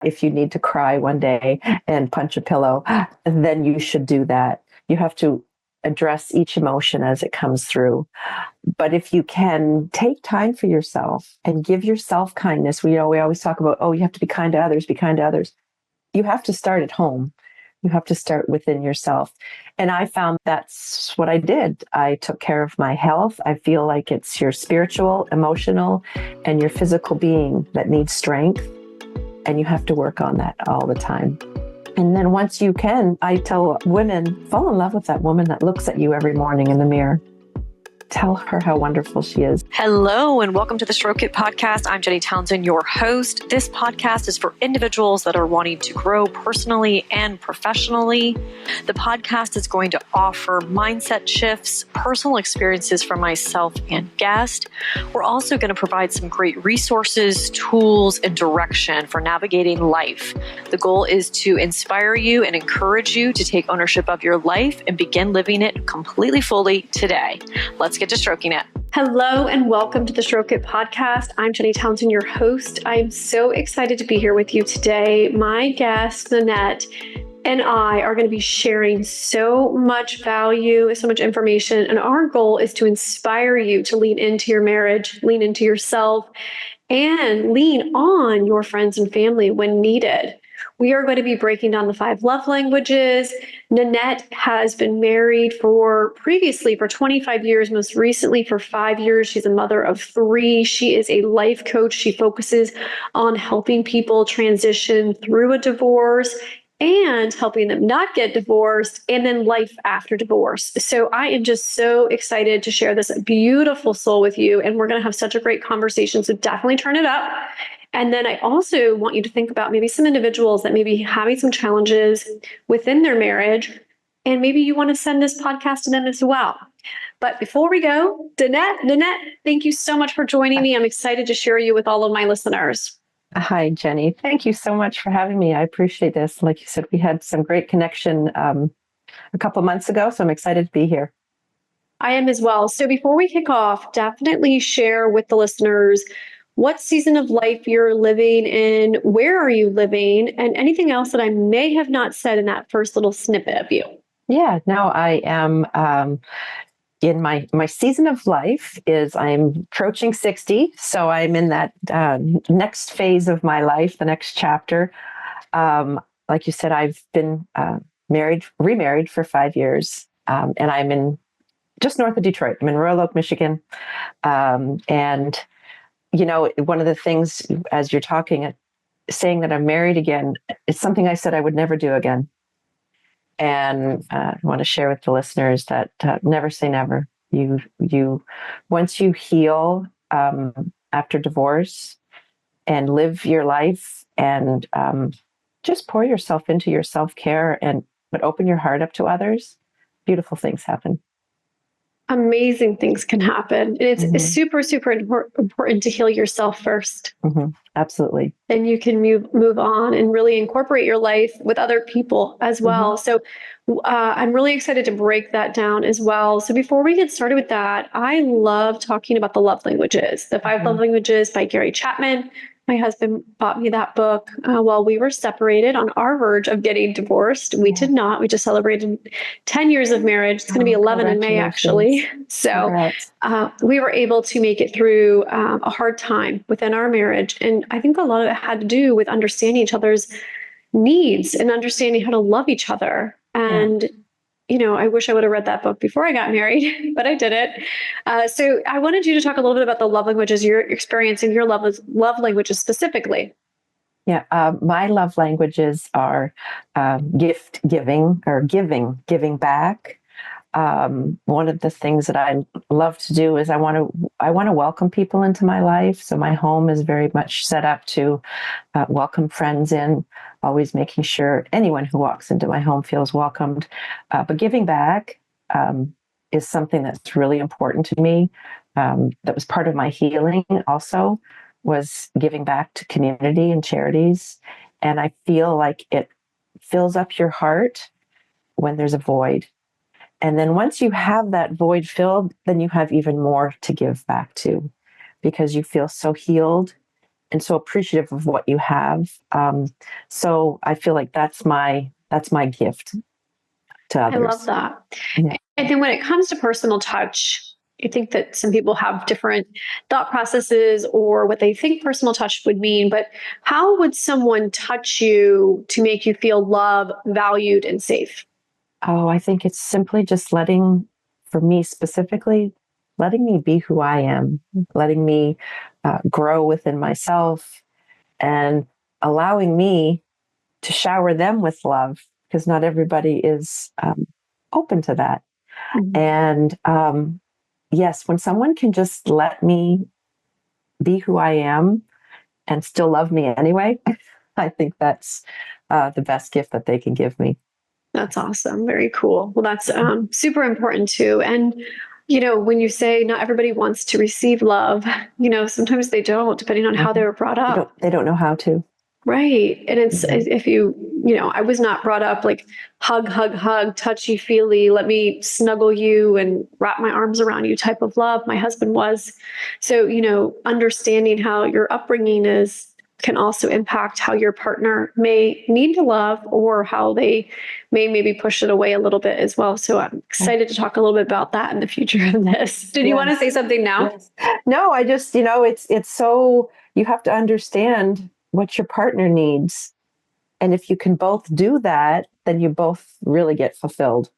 If you need to cry one day and punch a pillow, then you should do that. You have to address each emotion as it comes through. But if you can take time for yourself and give yourself kindness, we always talk about, oh, you have to be kind to others, be kind to others. You have to start at home. You have to start within yourself. And I found that's what I did. I took care of my health. I feel like it's your spiritual, emotional, and your physical being that needs strength. And you have to work on that all the time. And then once you can, I tell women, fall in love with that woman that looks at you every morning in the mirror. Tell her how wonderful she is. Hello, and welcome to the Stroke It podcast. I'm Alday Townsend, your host. This podcast is for individuals that are wanting to grow personally and professionally. The podcast is going to offer mindset shifts, personal experiences from myself and guest. We're also going to provide some great resources, tools, and direction for navigating life. The goal is to inspire you and encourage you to take ownership of your life and begin living it completely fully today. Let's get to stroking it. Hello and welcome to the Stroke It podcast. I'm Alday Townsend, your host. I'm so excited to be here with you today. My guest, Nanette, and I are going to be sharing so much value, so much information, and our goal is to inspire you to lean into your marriage, lean into yourself, and lean on your friends and family when needed. We are going to be breaking down the 5 love languages. Nanette has been married previously for 25 years, most recently for 5 years. She's a mother of 3. She is a life coach. She focuses on helping people transition through a divorce and helping them not get divorced, and then life after divorce. So I am just so excited to share this beautiful soul with you, and we're going to have such a great conversation. So definitely turn it up. And then I also want you to think about maybe some individuals that may be having some challenges within their marriage, and maybe you want to send this podcast to them as well. But before we go, Nanette, thank you so much for joining me. I'm excited to share you with all of my listeners. Hi, Jenny. Thank you so much for having me. I appreciate this. Like you said, we had some great connection a couple months ago, so I'm excited to be here. I am as well. So before we kick off, definitely share with the listeners what season of life you're living in, where are you living, and anything else that I may have not said in that first little snippet of you. Yeah, no, I am in my season of life is I'm approaching 60. So I'm in that next phase of my life, the next chapter. Like you said, I've been remarried for 5 years, and I'm in just north of Detroit. I'm in Royal Oak, Michigan. And you know, one of the things as you're talking, saying that I'm married again, it's something I said I would never do again. And I want to share with the listeners that never say never. You once you heal after divorce and live your life and just pour yourself into your self-care but open your heart up to others, beautiful things happen. Amazing things can happen. And it's super, super important to heal yourself first. Mm-hmm. Absolutely. Then you can move on and really incorporate your life with other people as well. So I'm really excited to break that down as well. So before we get started with that, I love talking about the love languages, the 5 love languages by Gary Chapman. My husband bought me that book while we were separated on our verge of getting divorced. We did not. We just celebrated 10 years of marriage. It's going to be 11 in May, actually. So we were able to make it through a hard time within our marriage. And I think a lot of it had to do with understanding each other's needs and understanding how to love each other. And you know, I wish I would have read that book before I got married, but I didn't. So I wanted you to talk a little bit about the love languages you're experiencing, your love languages specifically. Yeah, my love languages are gift giving or giving back. One of the things that I love to do is I want to welcome people into my life. So my home is very much set up to welcome friends in, always making sure anyone who walks into my home feels welcomed. But giving back is something that's really important to me. That was part of my healing also, was giving back to community and charities. And I feel like it fills up your heart when there's a void. And then once you have that void filled, then you have even more to give back to, because you feel so healed and so appreciative of what you have. So I feel like that's my gift to I others. love that. Yeah. And then when it comes to personal touch, I think that some people have different thought processes or what they think personal touch would mean, but how would someone touch you to make you feel loved, valued, and safe? Oh, I think it's simply just for me specifically, letting me be who I am, letting me grow within myself, and allowing me to shower them with love, because not everybody is open to that. Mhm. And yes, when someone can just let me be who I am and still love me anyway, I think that's the best gift that they can give me. That's awesome. Very cool. Well, that's super important too. And, when you say not everybody wants to receive love, sometimes they don't, depending on how they were brought up. They don't know how to. Right. And it's, Mhm. if I was not brought up like hug, hug, hug, touchy feely, let me snuggle you and wrap my arms around you type of love. My husband was. So, understanding how your upbringing is can also impact how your partner may need to love or how they may maybe push it away a little bit as well. So I'm excited to talk a little bit about that in the future of this. Did you want to say something now? Yes. No, I just, it's so, you have to understand what your partner needs. And if you can both do that, then you both really get fulfilled.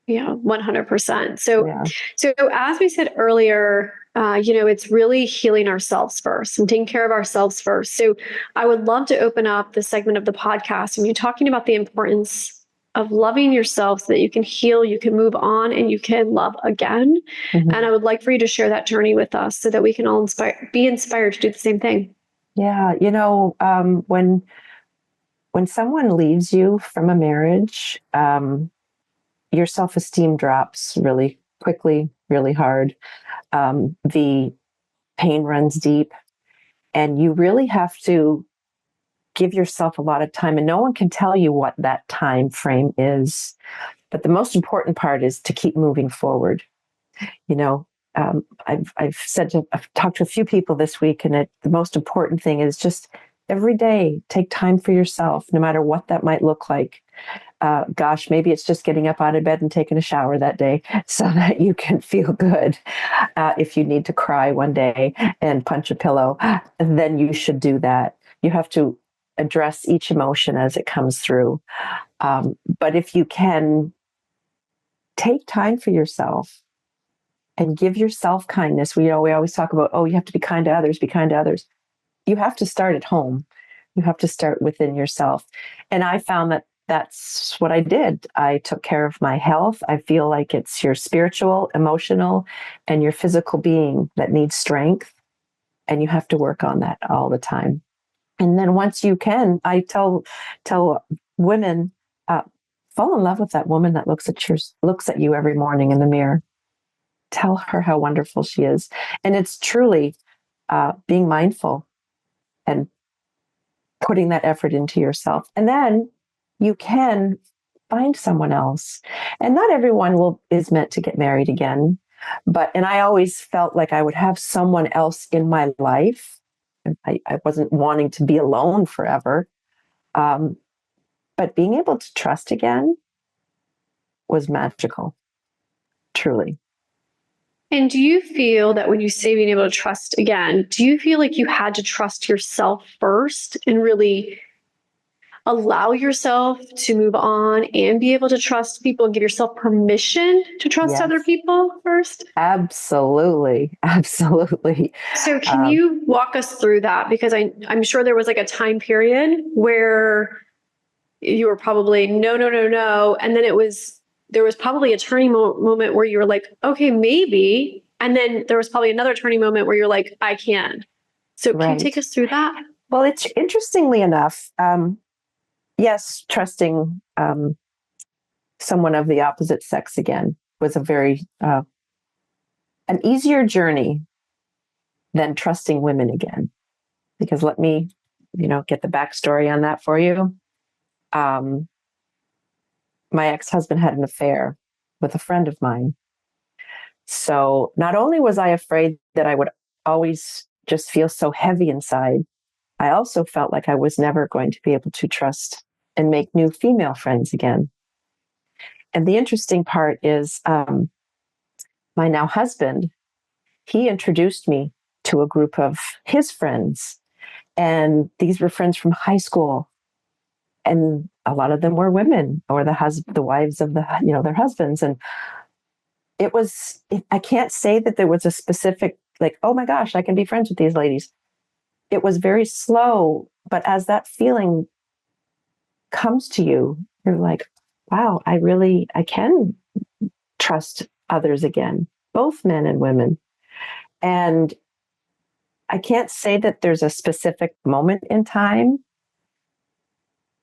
Yeah, 100%. So, Yeah. so as we said earlier, it's really healing ourselves first and taking care of ourselves first. So I would love to open up the segment of the podcast and you're talking about the importance of loving yourself so that you can heal, you can move on, and you can love again. Mhm. And I would like for you to share that journey with us so that we can all be inspired to do the same thing. Yeah. When someone leaves you from a marriage, your self-esteem drops really quickly, really hard. The pain runs deep, and you really have to give yourself a lot of time. And no one can tell you what that time frame is. But the most important part is to keep moving forward. You know, I've talked to a few people this week, and the most important thing is just every day take time for yourself, no matter what that might look like. Gosh, maybe it's just getting up out of bed and taking a shower that day so that you can feel good. If you need to cry one day and punch a pillow, then you should do that. You have to address each emotion as it comes through. But if you can take time for yourself and give yourself kindness, we always talk about, oh, you have to be kind to others, be kind to others. You have to start at home. You have to start within yourself. And I found that that's what I did. I took care of my health. I feel like it's your spiritual, emotional, and your physical being that needs strength. And you have to work on that all the time. And then once you can, I tell women, fall in love with that woman that looks at you every morning in the mirror. Tell her how wonderful she is. And it's truly being mindful and putting that effort into yourself. And then you can find someone else. And not everyone is meant to get married again. And I always felt like I would have someone else in my life. I wasn't wanting to be alone forever. But being able to trust again was magical, truly. And do you feel that when you say being able to trust again, do you feel like you had to trust yourself first and really allow yourself to move on and be able to trust people and give yourself permission to trust Yes. other people first? Absolutely. Absolutely. So can you walk us through that? Because I'm sure there was like a time period where you were probably no, no, no, no. And then there was probably a turning moment where you were like, okay, maybe. And then there was probably another turning moment where you're like, I can. So can you Right. take us through that? Well, it's interestingly enough, yes, trusting someone of the opposite sex again was a very an easier journey than trusting women again. Because let me, get the backstory on that for you. My ex-husband had an affair with a friend of mine. So not only was I afraid that I would always just feel so heavy inside I also felt like I was never going to be able to trust and make new female friends again. And the interesting part is my now husband, he introduced me to a group of his friends. And these were friends from high school. And a lot of them were women or the wives of their husbands. And I can't say that there was a specific, like, oh my gosh, I can be friends with these ladies. It was very slow. But as that feeling comes to you, you're like, wow, I can trust others again, both men and women. And I can't say that there's a specific moment in time,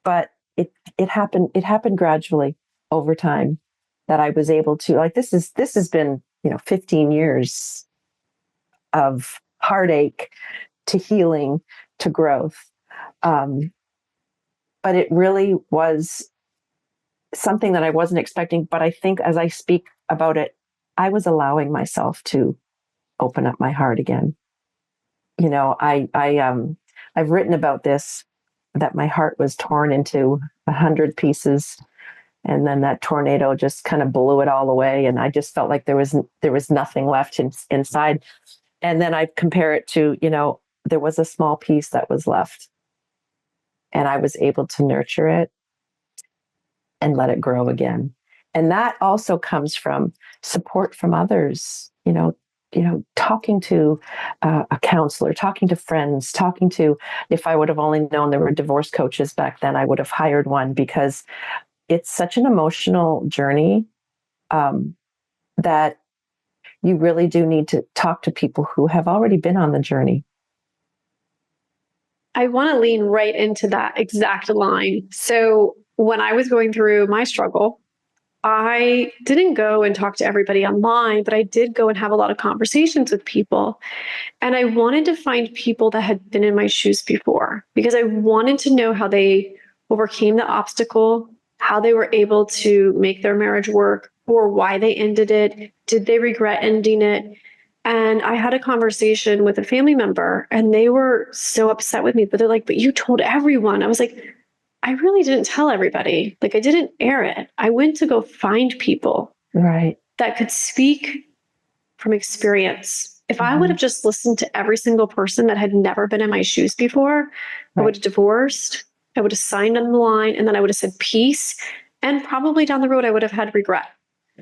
but it happened gradually over time that I was able to, like, this has been, 15 years of heartache to healing to growth. But it really was something that I wasn't expecting. But I think as I speak about it, I was allowing myself to open up my heart again. I've written about this, that my heart was torn into 100 pieces, and then that tornado just kind of blew it all away, and I just felt like there was nothing left inside. And then I compare it to, there was a small piece that was left, and I was able to nurture it and let it grow again. And that also comes from support from others, talking to a counselor, talking to friends, if I would have only known there were divorce coaches back then, I would have hired one, because it's such an emotional journey that you really do need to talk to people who have already been on the journey. I want to lean right into that exact line. So when I was going through my struggle, I didn't go and talk to everybody online, but I did go and have a lot of conversations with people. And I wanted to find people that had been in my shoes before, because I wanted to know how they overcame the obstacle, how they were able to make their marriage work, or why they ended it. Did they regret ending it? And I had a conversation with a family member, and they were so upset with me, but they're like, but you told everyone. I was like, I really didn't tell everybody. Like, I didn't air it. I went to go find people Right. that could speak from experience. If I would have just listened to every single person that had never been in my shoes before, I would have divorced, I would have signed on the line, and then I would have said peace. And probably down the road, I would have had regret.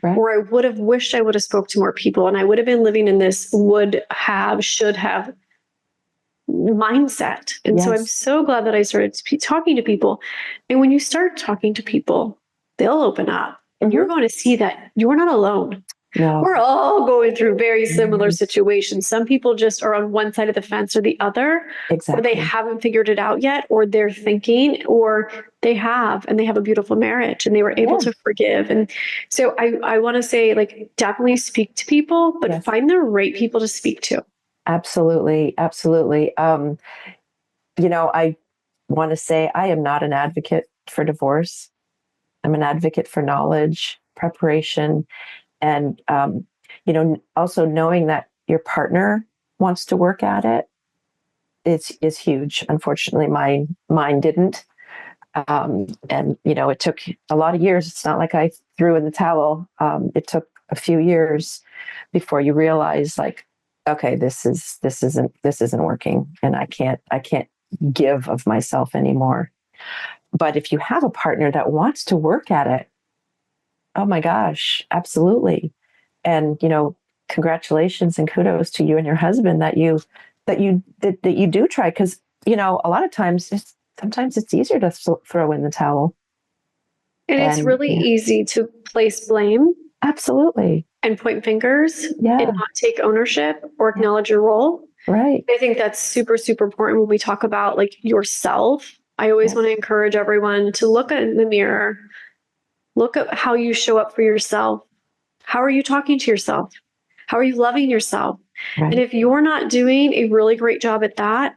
Right. Or I would have wished I would have spoke to more people, and I would have been living in this would have, should have mindset. And so I'm so glad that I started talking to people. And when you start talking to people, they'll open up, and you're going to see that you're not alone. No. We're all going through very similar situations. Some people just are on one side of the fence or the other, Exactly. or they haven't figured it out yet, or they're thinking, or they have, and they have a beautiful marriage and they were able to forgive. And so I want to say, like, definitely speak to people, but find the right people to speak to. Absolutely. Absolutely. I want to say I am not an advocate for divorce. I'm an advocate for knowledge, preparation, and, also knowing that your partner wants to work at it is huge. Unfortunately, mine didn't. And, it took a lot of years. It's not like I threw in the towel. It took a few years before you realize, like, okay, this isn't working, and I can't give of myself anymore. But if you have a partner that wants to work at it, oh my gosh, absolutely. And, congratulations and kudos to you and your husband that you do try. Cause a lot of times sometimes it's easier to throw in the towel. And it's really easy to place blame. Absolutely. And point fingers and not take ownership or acknowledge your role. Right. I think that's super, super important when we talk about, like, yourself. I always want to encourage everyone to look in the mirror, look at how you show up for yourself. How are you talking to yourself? How are you loving yourself? Right. And if you're not doing a really great job at that,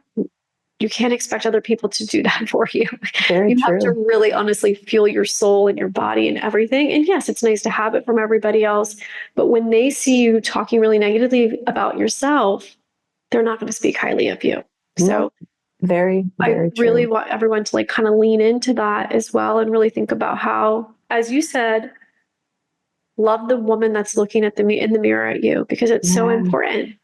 you can't expect other people to do that for you. Very you true. have to really honestly feel your soul and your body and everything. And yes, it's nice to have it from everybody else. But when they see you talking really negatively about yourself, they're not going to speak highly of you. So Very, I very really true. want everyone to like kind of lean into that as well and really think about how, as you said, love the woman that's looking at in the mirror at you, because it's so Yeah. important.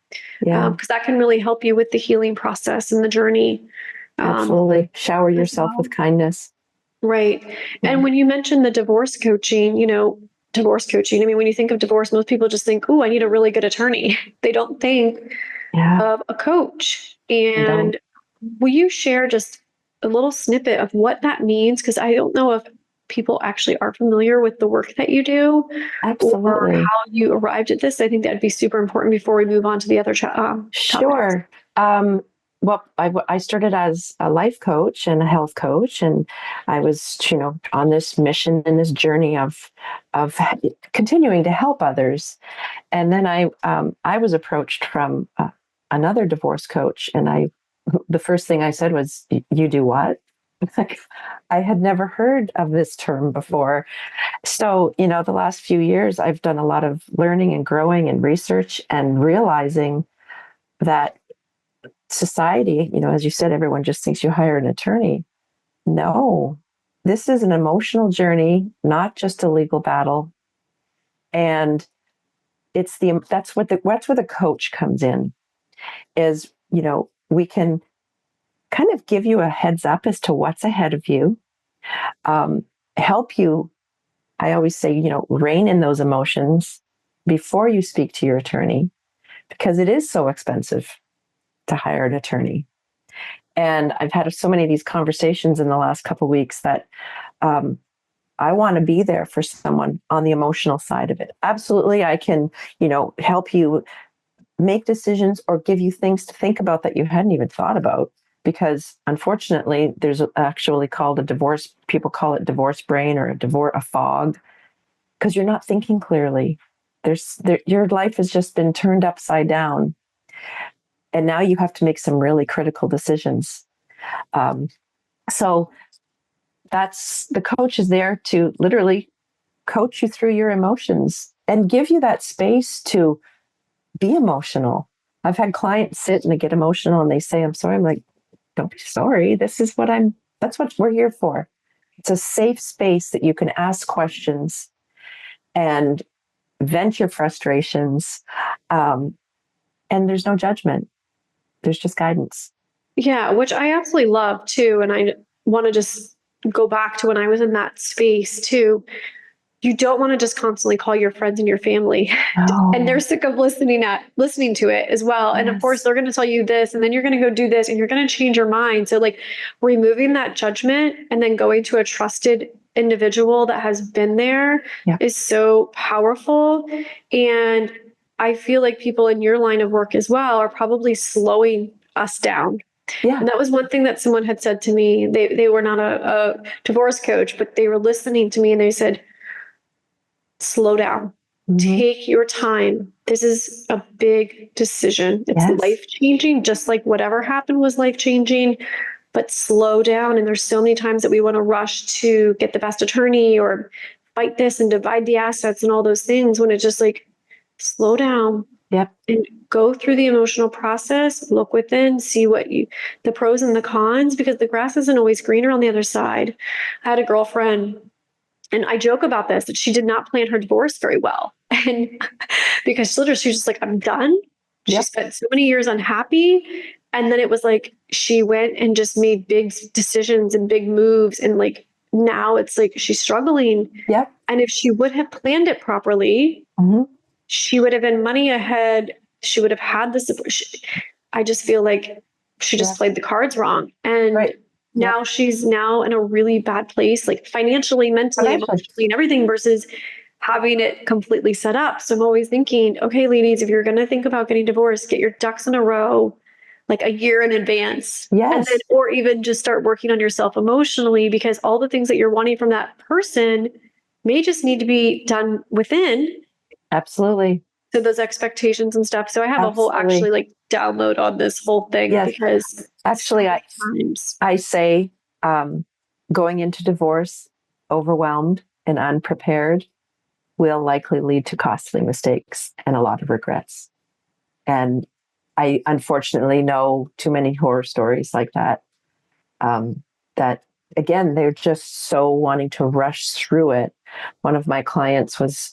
Yeah. Because that can really help you with the healing process and the journey. Absolutely. Shower As yourself well. with kindness. Right. Yeah. And when you mentioned the divorce coaching, divorce coaching, I mean, when you think of divorce, most people just think, oh, I need a really good attorney. They don't think Yeah. of a coach. I don't. And will you share just a little snippet of what that means? Because I don't know if people actually are familiar with the work that you do or Absolutely. how you arrived at this. I think that'd be super important before we move on to the other topics. Sure. Well, I started as a life coach and a health coach, and I was, on this mission and this journey of continuing to help others. And then I was approached from another divorce coach, and the first thing I said was, "You do what?" Like, I had never heard of this term before. So, the last few years, I've done a lot of learning and growing and research and realizing that society, as you said, everyone just thinks you hire an attorney. No, this is an emotional journey, not just a legal battle. And that's where the coach comes in, is, we can kind of give you a heads up as to what's ahead of you, help you. I always say, rein in those emotions before you speak to your attorney, because it is so expensive to hire an attorney. And I've had so many of these conversations in the last couple of weeks that I want to be there for someone on the emotional side of it. Absolutely, I can, help you make decisions or give you things to think about that you hadn't even thought about. Because unfortunately, there's actually called a divorce. People call it divorce brain or a fog, because you're not thinking clearly. Your life has just been turned upside down, and now you have to make some really critical decisions. So that's the coach is there to literally coach you through your emotions and give you that space to be emotional. I've had clients sit and they get emotional and they say, "I'm sorry." I'm like, "Don't be sorry. That's what we're here for." It's a safe space that you can ask questions and vent your frustrations. Um, and there's no judgment. There's just guidance. Yeah, which I absolutely love too. And I want to just go back to when I was in that space too. You don't want to just constantly call your friends and your family and they're Oh, sick of listening to it as well. And of course yes. they're going to tell you this and then you're going to go do this and you're going to change your mind. So like removing that judgment and then going to a trusted individual that has been there Yeah. is so powerful. And I feel like people in your line of work as well are probably slowing us down. Yeah. And that was one thing that someone had said to me. They were not a divorce coach, but they were listening to me and they said, slow down, Mm-hmm. take your time. This is a big decision. It's Yes. life changing, just like whatever happened was life changing, but slow down. And there's so many times that we want to rush to get the best attorney or fight this and divide the assets and all those things when it's just like, slow down Yep. and go through the emotional process, look within, see the pros and the cons, because the grass isn't always greener on the other side. I had a girlfriend, and I joke about this, that she did not plan her divorce very well. And because she was just like, I'm done. She Yep. spent so many years unhappy. And then it was like she went and just made big decisions and big moves. And like now it's like she's struggling. Yep. And if she would have planned it properly, Mm-hmm. she would have been money ahead. She would have had the support. I just feel like she just Yeah. played the cards wrong. And Right. Yep. now she's now in a really bad place, like financially, mentally, Financially. emotionally, and everything versus having it completely set up. So I'm always thinking, okay, ladies, if you're going to think about getting divorced, get your ducks in a row, like a year in advance. And then, Yes. or even just start working on yourself emotionally, because all the things that you're wanting from that person may just need to be done within. Absolutely. So those expectations and stuff. So I have a whole Absolutely. actually like download on this whole thing Yes. because Actually, so many times. I say, going into divorce overwhelmed and unprepared will likely lead to costly mistakes and a lot of regrets. And I unfortunately know too many horror stories like that. that again, they're just so wanting to rush through it. One of my clients was,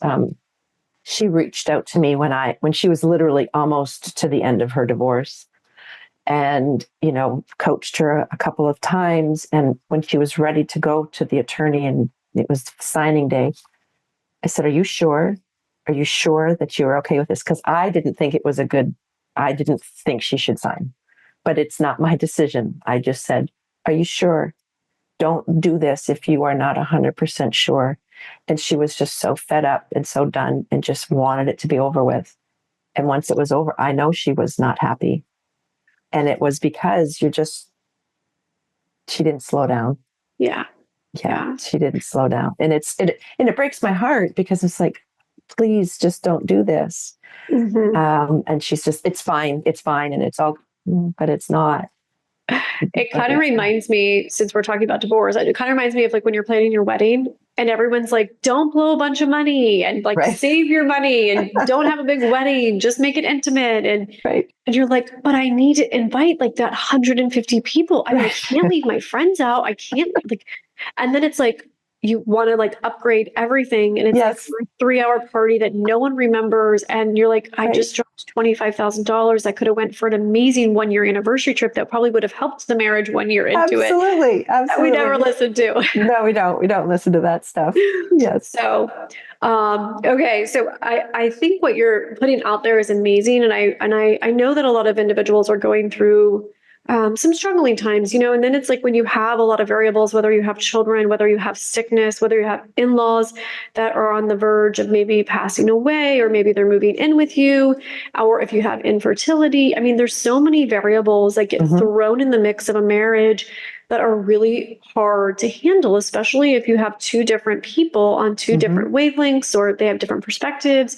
she reached out to me when she was literally almost to the end of her divorce, and, coached her a couple of times. And when she was ready to go to the attorney and it was signing day, I said, "Are you sure? Are you sure that you're okay with this?" Because I didn't think I didn't think she should sign, but it's not my decision. I just said, "Are you sure? Don't do this if you are not 100% sure." And she was just so fed up and so done and just wanted it to be over with. And once it was over, I know she was not happy. And it was because she didn't slow down. Yeah. Yeah, she didn't slow down. And it breaks my heart because it's like, please just don't do this. And she's just, it's fine. And it's all, but it's not. It kind of reminds me, since we're talking about divorce, it kind of reminds me of like when you're planning your wedding and everyone's like, don't blow a bunch of money and like Right. save your money and don't have a big wedding, just make it intimate. And you're like, but I need to invite like that 150 people. I mean, I can't leave my friends out. I can't like, and then it's like, you want to like upgrade everything. And it's like a 3-hour party that no one remembers. And you're like, I just dropped $25,000. I could have went for an amazing 1-year anniversary trip that probably would have helped the marriage 1 year into it. Absolutely. That we never listened to. No, we don't. We don't listen to that stuff. Yes. So, okay. So I think what you're putting out there is amazing. And I know that a lot of individuals are going through some struggling times, and then it's like when you have a lot of variables, whether you have children, whether you have sickness, whether you have in-laws that are on the verge of maybe passing away, or maybe they're moving in with you, or if you have infertility. I mean, there's so many variables that get thrown in the mix of a marriage that are really hard to handle, especially if you have two different people on two different wavelengths, or they have different perspectives,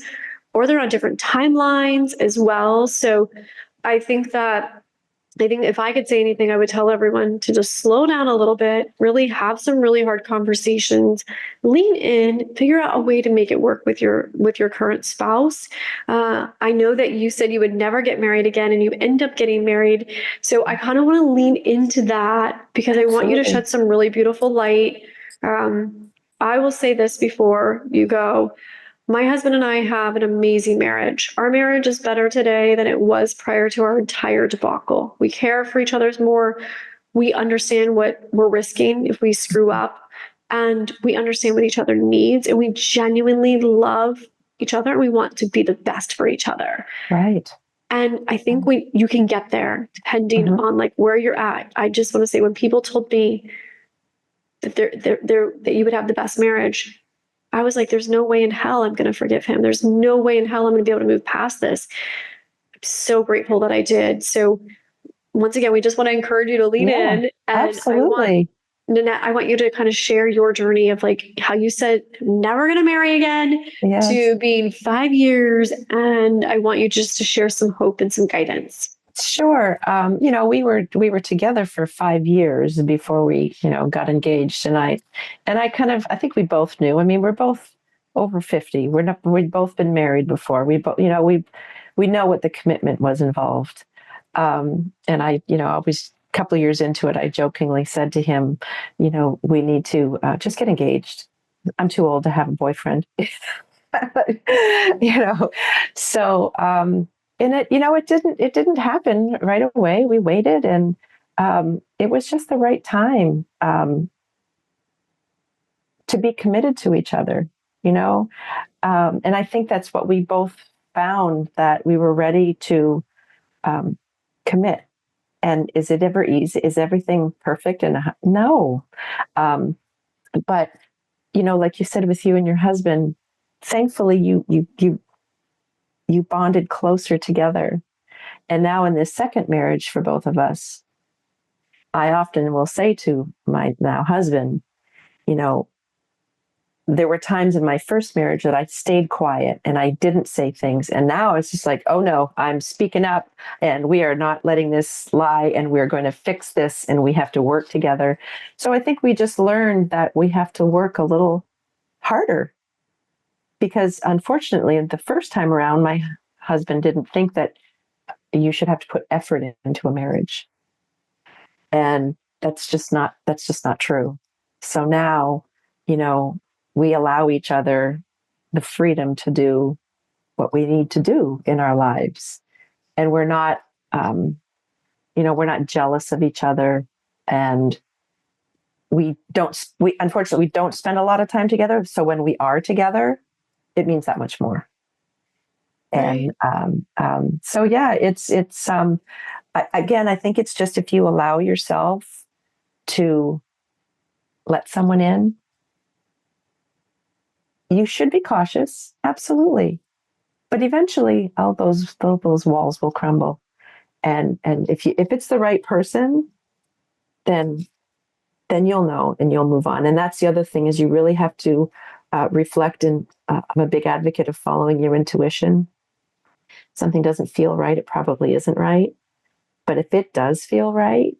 or they're on different timelines as well. So I think if I could say anything, I would tell everyone to just slow down a little bit, really have some really hard conversations, lean in, figure out a way to make it work with your current spouse. I know that you said you would never get married again and you end up getting married. So I kind of want to lean into that because I want you to shed some really beautiful light. I will say this before you go. My husband and I have an amazing marriage. Our marriage is better today than it was prior to our entire debacle. We care for each other more. We understand what we're risking if we screw up, and we understand what each other needs, and we genuinely love each other. And we want to be the best for each other. Right. And I think you can get there depending on like where you're at. I just want to say, when people told me that that you would have the best marriage, I was like, there's no way in hell I'm going to forgive him. There's no way in hell I'm going to be able to move past this. I'm so grateful that I did. So once again, we just want to encourage you to lean in. And absolutely. Nanette, I want you to kind of share your journey of like how you said, never going to marry again, to being 5 years. And I want you just to share some hope and some guidance. Sure. We were together for 5 years before we, got engaged. And I think we both knew. I mean, we're both over 50. We'd both been married before. We both, we know what the commitment was involved. And I, always, a couple of years into it, I jokingly said to him, we need to just get engaged. I'm too old to have a boyfriend. So, and it didn't happen right away. We waited, and it was just the right time to be committed to each other, and I think that's what we both found, that we were ready to commit. And is it ever easy? Is everything perfect? And no. But, like you said, with you and your husband, thankfully you bonded closer together. And now in this second marriage for both of us, I often will say to my now husband, there were times in my first marriage that I stayed quiet and I didn't say things. And now it's just like, oh no, I'm speaking up, and we are not letting this lie, and we're going to fix this, and we have to work together. So I think we just learned that we have to work a little harder, because unfortunately, the first time around, my husband didn't think that you should have to put effort into a marriage. And that's just not true. So now, we allow each other the freedom to do what we need to do in our lives. And um, we're not jealous of each other. And we unfortunately, we don't spend a lot of time together. So when we are together, it means that much more. Right. And so, yeah, again, I think it's just if you allow yourself to let someone in, you should be cautious, absolutely. But eventually, all those walls will crumble. And if it's the right person, then you'll know and you'll move on. And that's the other thing is you really have to reflect. And I'm a big advocate of following your intuition. Something doesn't feel right, it probably isn't right. But if it does feel right,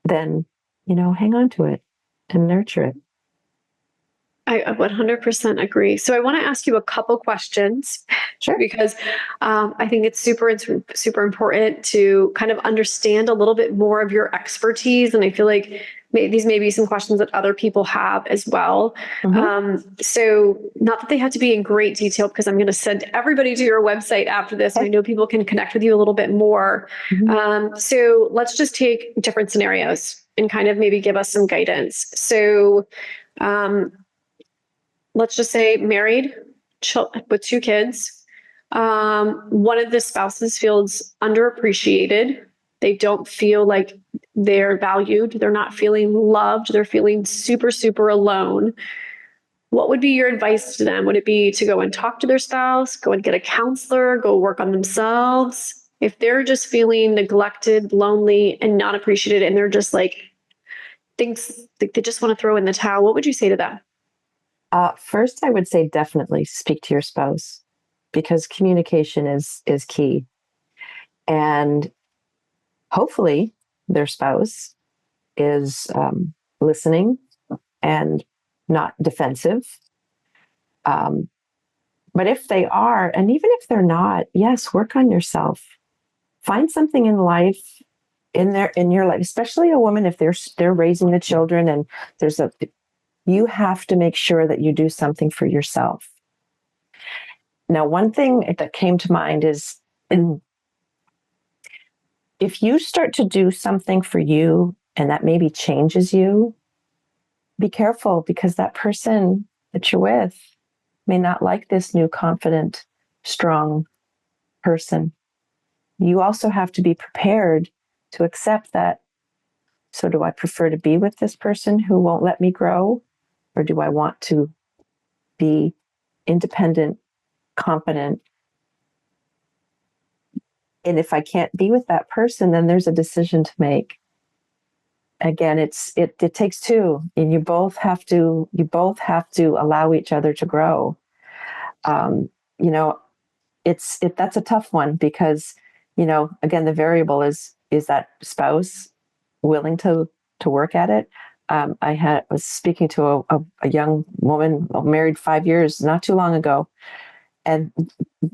then hang on to it and nurture it. I 100% agree. So I want to ask you a couple questions. Sure. Because I think it's super important to kind of understand a little bit more of your expertise. And I feel like these may be some questions that other people have as well. So not that they have to be in great detail, because I'm going to send everybody to your website after this. And I know people can connect with you a little bit more. So let's just take different scenarios and kind of maybe give us some guidance. So let's just say married with 2 kids. One of the spouses feels underappreciated. They don't feel like they're valued. They're not feeling loved. They're feeling super, super alone. What would be your advice to them? Would it be to go and talk to their spouse, go and get a counselor, go work on themselves? If they're just feeling neglected, lonely, and not appreciated, and they're just like, thinks like they just want to throw in the towel, what would you say to them? First, I would say definitely speak to your spouse, because communication is key. And hopefully their spouse is listening and not defensive. But if they are, and even if they're not, yes, work on yourself. Find something in life, in your life, especially a woman, if they're raising the children, and you have to make sure that you do something for yourself. Now, one thing that came to mind is, if you start to do something for you and that maybe changes you, be careful, because that person that you're with may not like this new, confident, strong person. You also have to be prepared to accept that. So do I prefer to be with this person who won't let me grow? Or do I want to be independent, confident? And if I can't be with that person, then there's a decision to make. Again, it takes two, and you both have to allow each other to grow. You know, that's a tough one, because, again, the variable is that spouse willing to work at it. I was speaking to a young woman, married 5 years, not too long ago, and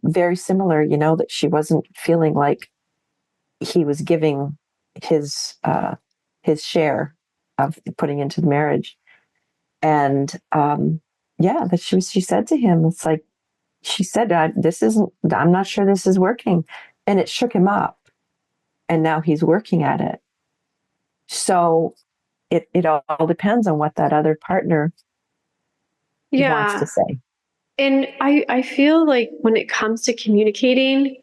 very similar, that she wasn't feeling like he was giving his share of putting into the marriage. And yeah, that she said to him, it's like, she said, I'm not sure this is working. And it shook him up. And now he's working at it. So it all depends on what that other partner wants to Yeah. say. And I feel like when it comes to communicating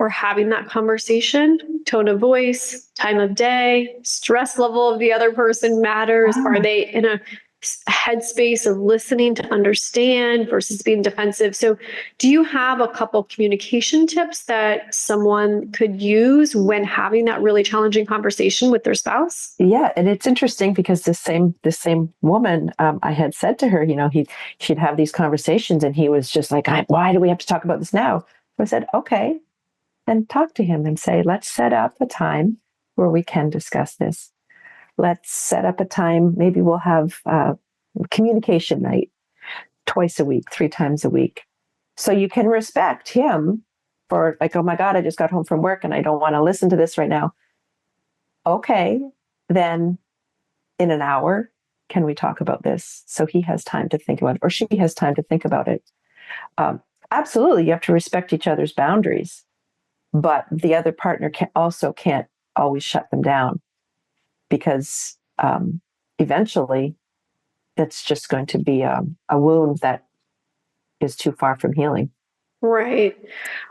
or having that conversation, tone of voice, time of day, stress level of the other person matters. Wow. Are they in a headspace of listening to understand versus being defensive? So do you have a couple communication tips that someone could use when having that really challenging conversation with their spouse? Yeah, and it's interesting, because this same woman, I had said to her, she'd have these conversations, and he was just like, why do we have to talk about this now? So I said, okay, then talk to him and say, let's set up a time where we can discuss this. Let's set up a time. Maybe we'll have communication night twice a week, 3 times a week. So you can respect him for, like, oh my God, I just got home from work and I don't want to listen to this right now. Okay, then in an hour, can we talk about this? So he has time to think about it, or she has time to think about it. Absolutely, you have to respect each other's boundaries, but the other partner can't always shut them down, because eventually that's just going to be a wound that is too far from healing. Right.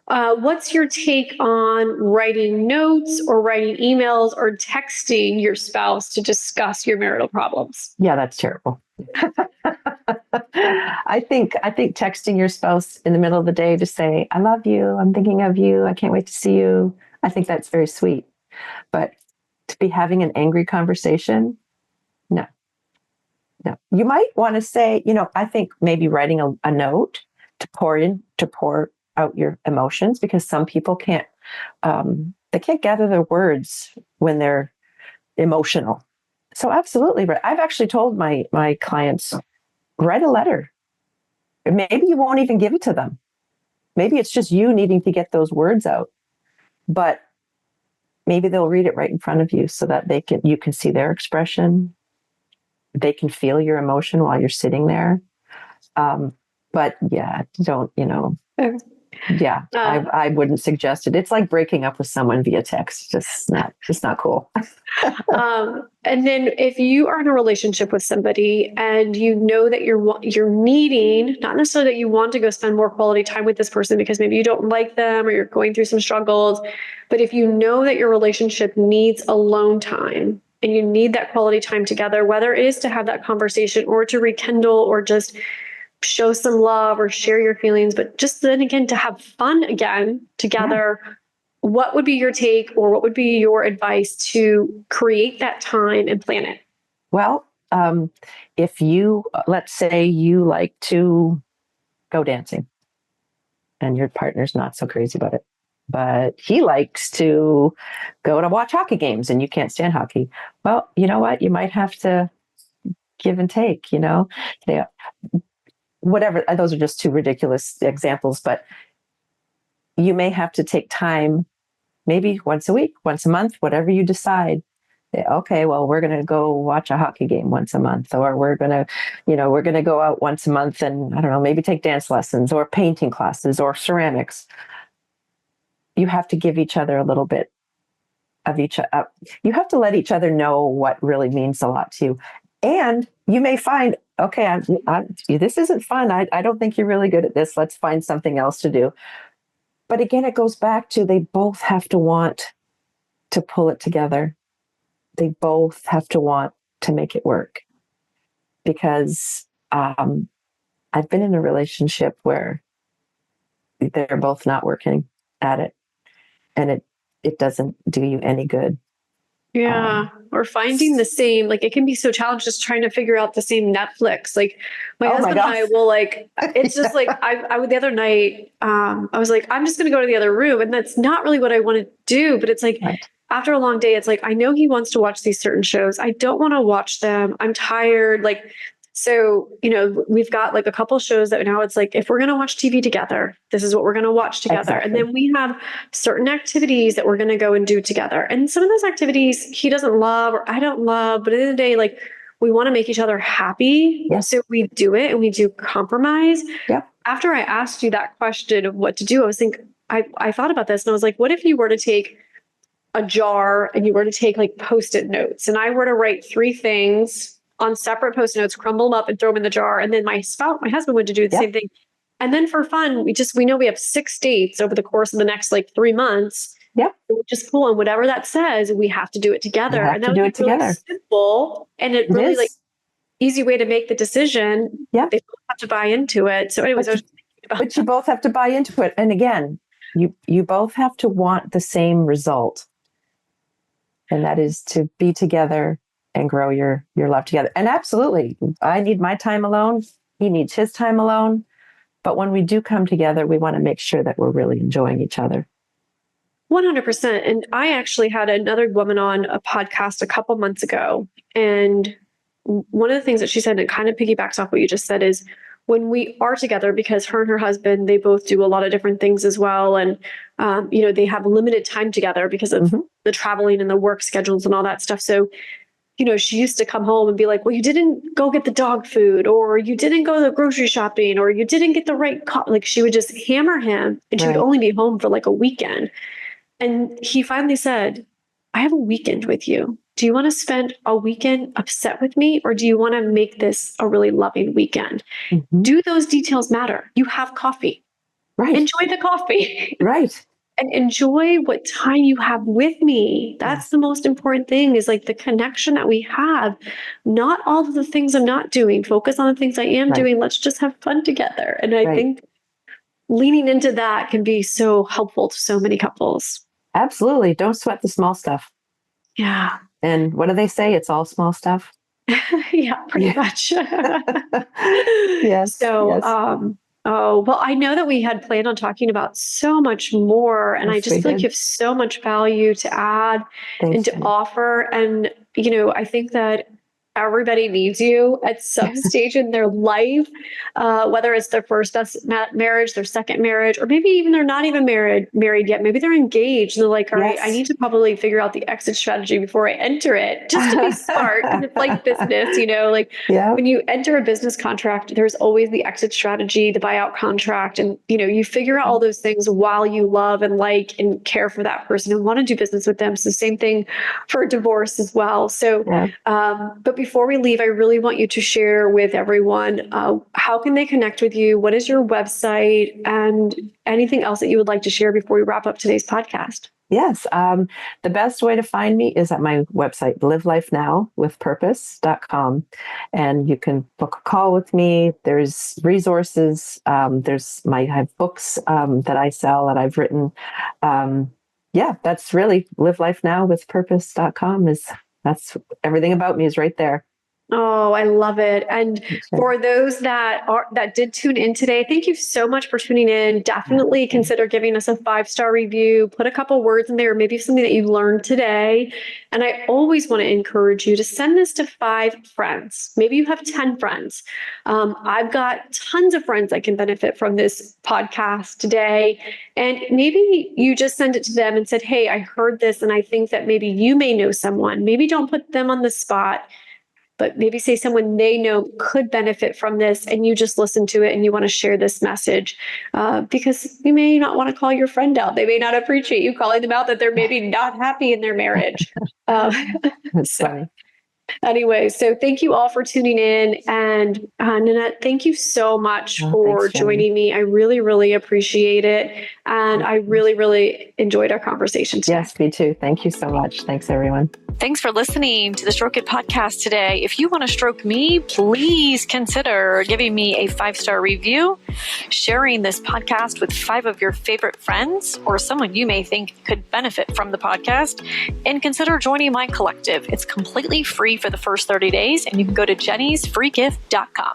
What's your take on writing notes or writing emails or texting your spouse to discuss your marital problems? Yeah, that's terrible. I think texting your spouse in the middle of the day to say, I love you, I'm thinking of you, I can't wait to see you, I think that's very sweet. But to be having an angry conversation, no. No. You might want to say, I think maybe writing a note to pour out your emotions, because some people can't gather their words when they're emotional. So absolutely, I've actually told my clients, write a letter. Maybe you won't even give it to them. Maybe it's just you needing to get those words out, but maybe they'll read it right in front of you so that you can see their expression. They can feel your emotion while you're sitting there. But yeah, don't, yeah, I wouldn't suggest it. It's like breaking up with someone via text. Just not cool. And then if you are in a relationship with somebody and you know that you're needing, not necessarily that you want to go spend more quality time with this person because maybe you don't like them or you're going through some struggles, but if you know that your relationship needs alone time and you need that quality time together, whether it is to have that conversation or to rekindle or just show some love or share your feelings, but just then again to have fun again together. Yeah. What would be your take, or what would be your advice to create that time and plan it? Well, if let's say you like to go dancing and your partner's not so crazy about it, but he likes to go to watch hockey games and you can't stand hockey. Well, you know what? You might have to give and take, whatever. Those are just two ridiculous examples, but you may have to take time, maybe once a week, once a month, whatever you decide. Okay, well, we're going to go watch a hockey game once a month, or we're going to go out once a month and, I don't know, maybe take dance lessons or painting classes or ceramics. You have to give each other a little bit of each. You have to let each other know what really means a lot to you. And you may find, okay, this isn't fun. I don't think you're really good at this. Let's find something else to do. But again, it goes back to, they both have to want to pull it together. They both have to want to make it work. Because I've been in a relationship where they're both not working at it, and it doesn't do you any good. Yeah. Or finding the same, like it can be so challenging just trying to figure out the same Netflix. Like my husband and I will it's just like, the other night, I was like, I'm just going to go to the other room. And that's not really what I want to do. But it's like, right. After a long day, it's like, I know he wants to watch these certain shows. I don't want to watch them. I'm tired. So, we've got like a couple shows that now it's like, if we're going to watch TV together, this is what we're going to watch together. Exactly. And then we have certain activities that we're going to go and do together. And some of those activities he doesn't love or I don't love, but at the end of the day, we want to make each other happy. Yes. So we do it and we do compromise. Yep. After I asked you that question of what to do, I thought about this and I was like, what if you were to take a jar and you were to take Post-it notes and I were to write 3 things on separate Post-it notes, crumble them up and throw them in the jar. And then my husband would do the same thing. And then for fun, we know we have 6 dates over the course of the next 3 months. Yep. We just pull on whatever that says. We have to do it together. And that was really simple. And it really easy way to make the decision. Yeah. They both have to buy into it. So anyways, but you both have to buy into it. And again, you both have to want the same result. And that is to be together and grow your love together. And absolutely, I need my time alone. He needs his time alone. But when we do come together, we want to make sure that we're really enjoying each other. 100%. And I actually had another woman on a podcast a couple months ago. And one of the things that she said, and it kind of piggybacks off what you just said, is when we are together, because her and her husband, they both do a lot of different things as well. And, they have limited time together because of the traveling and the work schedules and all that stuff. So she used to come home and be like, well, you didn't go get the dog food, or you didn't go to the grocery shopping, or you didn't get the right like she would just hammer him, and she would only be home for like a weekend. And he finally said, I have a weekend with you. Do you want to spend a weekend upset with me, or do you want to make this a really loving weekend? Mm-hmm. Do those details matter? You have coffee. Right. Enjoy the coffee. Right. And enjoy what time you have with me. That's the most important thing, is like the connection that we have. Not all of the things I'm not doing. Focus on the things I am doing. Let's just have fun together. And I think leaning into that can be so helpful to so many couples. Absolutely. Don't sweat the small stuff. Yeah. And what do they say? It's all small stuff. Yeah, pretty much. Yes. So, oh, well, I know that we had planned on talking about so much more, and I just feel like you have so much value to add and to offer. And, I think that everybody needs you at some stage in their life, whether it's their first marriage, their second marriage, or maybe even they're not even married yet. Maybe they're engaged and they're like, all right, I need to probably figure out the exit strategy before I enter it, just to be smart. And it's like business, when you enter a business contract, there's always the exit strategy, the buyout contract. And, you figure out all those things while you love and like and care for that person and want to do business with them. So same thing for divorce as well. So, but before we leave, I really want you to share with everyone, how can they connect with you? What is your website, and anything else that you would like to share before we wrap up today's podcast? Yes. The best way to find me is at my website, livelifenowwithpurpose.com. And you can book a call with me. There's resources. I have books that I sell that I've written. That's really livelifenowwithpurpose.com that's everything about me is right there. Oh, I love it. And for those that did tune in today, thank you so much for tuning in. Definitely consider giving us a 5-star review. Put a couple words in there, maybe something that you learned today. And I always want to encourage you to send this to 5 friends. Maybe you have 10 friends. I've got tons of friends that can benefit from this podcast today. And maybe you just send it to them and said, hey, I heard this, and I think that maybe you may know someone. Maybe don't put them on the spot, but maybe say someone they know could benefit from this, and you just listen to it and you want to share this message, because you may not want to call your friend out. They may not appreciate you calling them out that they're maybe not happy in their marriage. That's funny. Anyway, so thank you all for tuning in. And Nanette, thank you so much for joining me. I really, really appreciate it. And I really, really enjoyed our conversation today. Yes, me too. Thank you so much. Thanks, everyone. Thanks for listening to the Stroke It podcast today. If you want to stroke me, please consider giving me a 5-star review, sharing this podcast with 5 of your favorite friends or someone you may think could benefit from the podcast, and consider joining my collective. It's completely free for the first 30 days, and you can go to jennysfreegift.com.